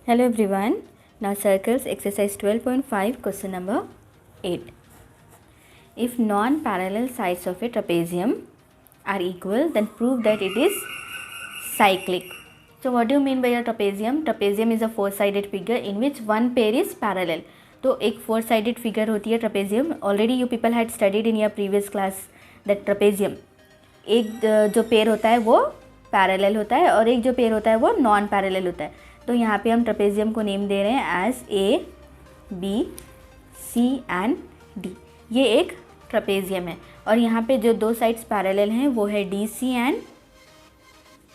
Hello everyone. Now circles exercise 12.5 question number 8. If non-parallel sides of a trapezium are equal, then prove that it is cyclic. So what do you mean by a trapezium? Trapezium is a four-sided figure in which one pair is parallel. तो एक four-sided figure होती है trapezium. Already you people had studied in your previous class that trapezium. एक जो pair होता है वो parallel होता है और एक जो पेयर होता है वो नॉन पैरेलल होता है. तो यहाँ पे हम ट्रेपेजियम को नेम दे रहे हैं as A B C and D. ये एक ट्रेपेजियम है और यहाँ पे जो दो साइड्स पैरेलल हैं वो है D C and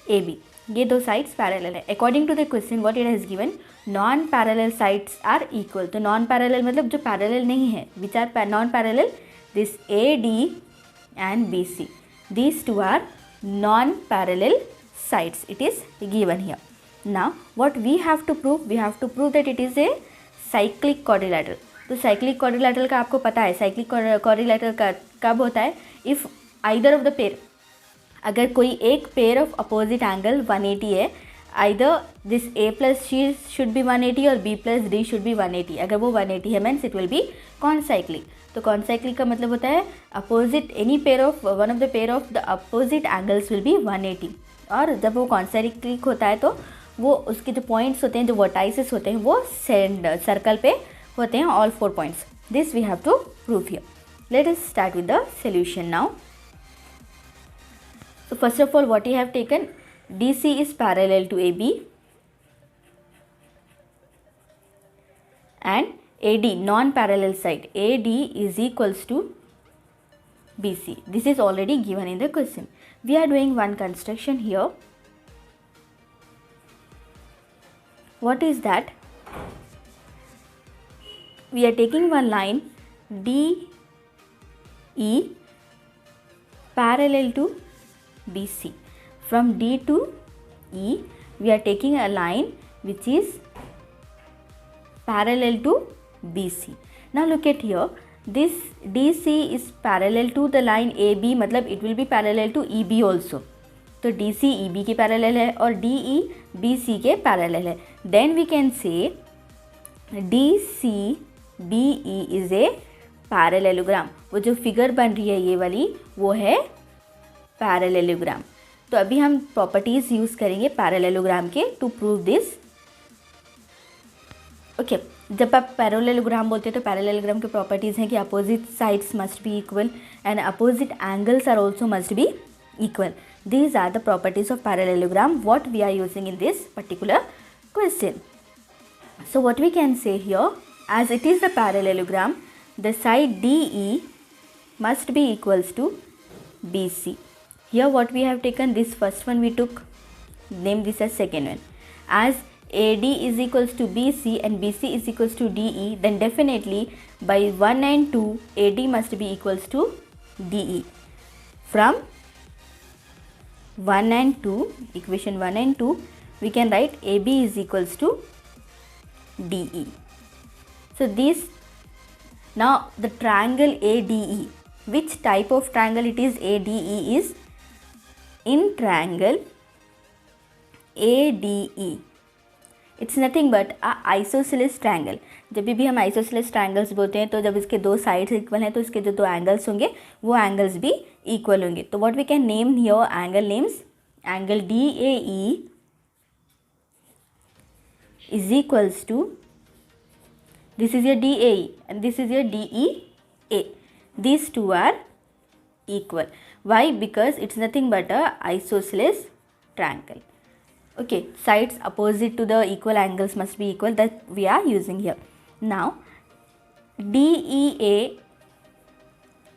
A B. ये दो साइड्स पैरेलल है. According to the question what it has given, non parallel sides are equal. तो नॉन पैरेलल मतलब जो पैरेलल नहीं है, which are non parallel, this A D and B C, these two are non-parallel sides. It is given here. Now what we have to prove? We have to prove that it is a cyclic quadrilateral. तो cyclic quadrilateral का आपको पता है. cyclic quadrilateral का कब होता है? If either of the pair, अगर कोई एक pair of opposite angle 180 है, either this a plus c should be 180 और b plus d should be 180. अगर वो 180 है means it will be concyclic. तो कॉन्साइक्लिक का मतलब होता है opposite any pair of one of the pair of the opposite angles will be 180. और जब वो कॉन्साइक्लिक होता है तो वो उसके जो पॉइंट्स होते हैं, जो वर्टाइसेस होते हैं, वो सर्कल पे होते हैं, all 4 points. This we have to prove here. Let us start with the solution now. So first of all what you have taken, DC is parallel to AB and AD non-parallel side AD is equals to BC. This is already given in the question. We are doing one construction here. What is that? We are taking one line DE parallel to BC. From D to E we are taking a line which is parallel to BC. Now look at here, this DC is parallel to the line AB, मतलब it will be parallel to EB also. तो DC EB के parallel है और DE BC के parallel है. Then we can say DC DE is a parallelogram. वो जो figure बन रही है ये वाली वो है parallelogram. तो अभी हम properties use करेंगे parallelogram के to prove this. ओके जब आप पैरेललोग्राम बोलते हैं तो पैरेललोग्राम के प्रॉपर्टीज़ हैं कि opposite sides must be equal and opposite angles are also must be equal. These are the properties of parallelogram what we are using in this particular question. So what we can say here, as it is the parallelogram, the side D E must be equals to B C. Here what we have taken, this first one we took, name this as second one. As AD is equals to BC and BC is equals to DE, then definitely by 1 and 2 AD must be equals to DE. From 1 and 2, equation 1 and 2, we can write AB is equals to DE. So this, now the triangle ADE, which type of triangle it is? ADE is in triangle ADE. It's nothing but isosceles triangle. जब भी हम isosceles triangles बोलते हैं तो जब इसके दो sides equal हैं तो इसके जो दो एंगल्स होंगे वो एंगल्स भी इक्वल होंगे. तो what we can name here angle names, angle DAE is equals to, this is your DAE and this is your DEA. These two are equal. Why? Because it's nothing but a isosceles triangle. Okay, sides opposite to the equal angles must be equal, that we are using here. Now DEA,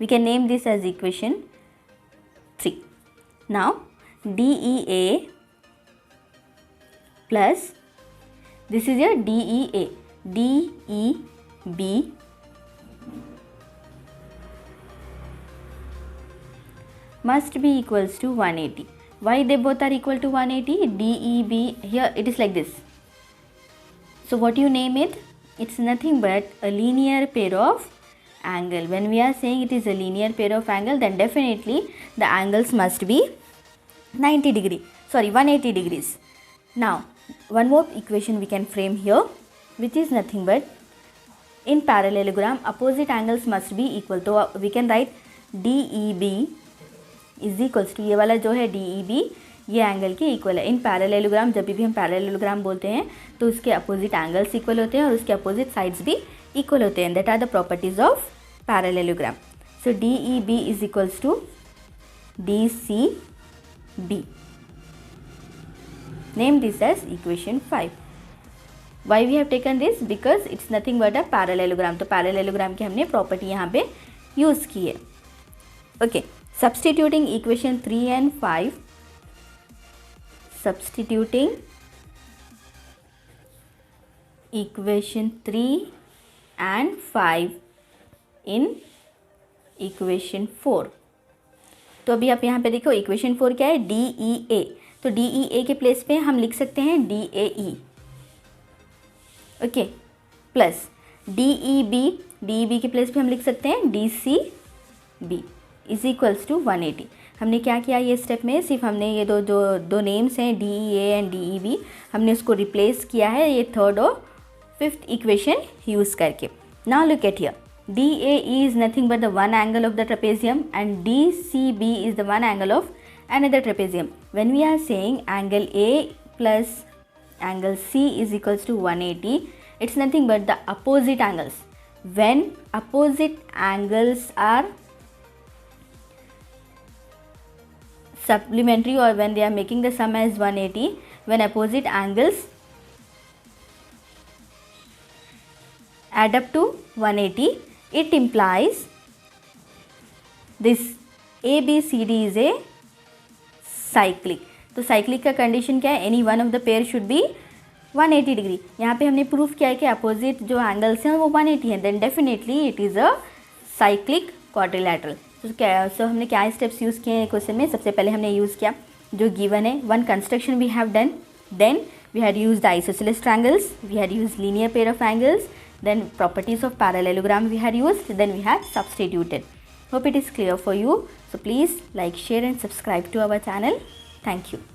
we can name this as equation 3. Now DEA plus, this is your DEA, DEB must be equals to 180. Why they both are equal to 180? DEB, here it is like this. So what you name it? It's nothing but a linear pair of angle. When we are saying it is a linear pair of angle, then definitely the angles must be 90 degree, sorry 180 degrees. Now one more equation we can frame here, which is nothing but in parallelogram opposite angles must be equal. तो we can write DEB is equals to, ये वाला जो है DEB ये angle के equal है. इन parallelogram, जब भी हम पैरेललोग्राम बोलते हैं तो उसके अपोजिट एंगल्स इक्वल होते हैं और उसके अपोजिट साइड्स भी इक्वल होते हैं. That are the properties of parallelogram. So DEB is equals to DCB. Name this as equation 5. Why we have taken this? Because it's nothing but a parallelogram. तो parallelogram की हमने property यहाँ पे use की है. Okay, substituting equation 3 and 5. Substituting equation 3 and 5 in equation 4. तो अभी आप यहाँ पे देखो इक्वेशन 4 क्या है, DEA. तो DEA के प्लेस पे हम लिख सकते हैं DAE. ओके, प्लस DEB के प्लेस पे हम लिख सकते हैं DCB इज इक्वल्स टू 180. हमने क्या किया ये स्टेप में, सिर्फ हमने ये दो नेम्स हैं DEA एंड DEB, हमने उसको रिप्लेस किया है ये थर्ड और फिफ्थ इक्वेशन यूज़ करके. Now look at here, DAE is nothing but the one angle of the trapezium and DCB is the one angle of another trapezium. When we are saying angle A plus angle C is equals to 180, it's nothing but the opposite angles. When opposite angles are supplementary or when they are making the sum as 180, when opposite angles add up to 180, it implies this ABCD is a cyclic. तो cyclic का condition क्या है, any one of the pair should be 180 degree. यहाँ पे हमने proof किया है कि अपोजिट जो एंगल्स हैं वो 180 हैं, then definitely it is a cyclic quadrilateral. So हमने क्या स्टेप्स यूज़ किए हैं क्वेश्चन में. सबसे पहले हमने यूज़ किया जो गिवन है, one construction we have done, then we had use the isosceles triangles, we had use linear pair of angles, then properties of parallelogram we had used, then we had substituted. Hope it is clear for you. So please like, share and subscribe to our channel. Thank you.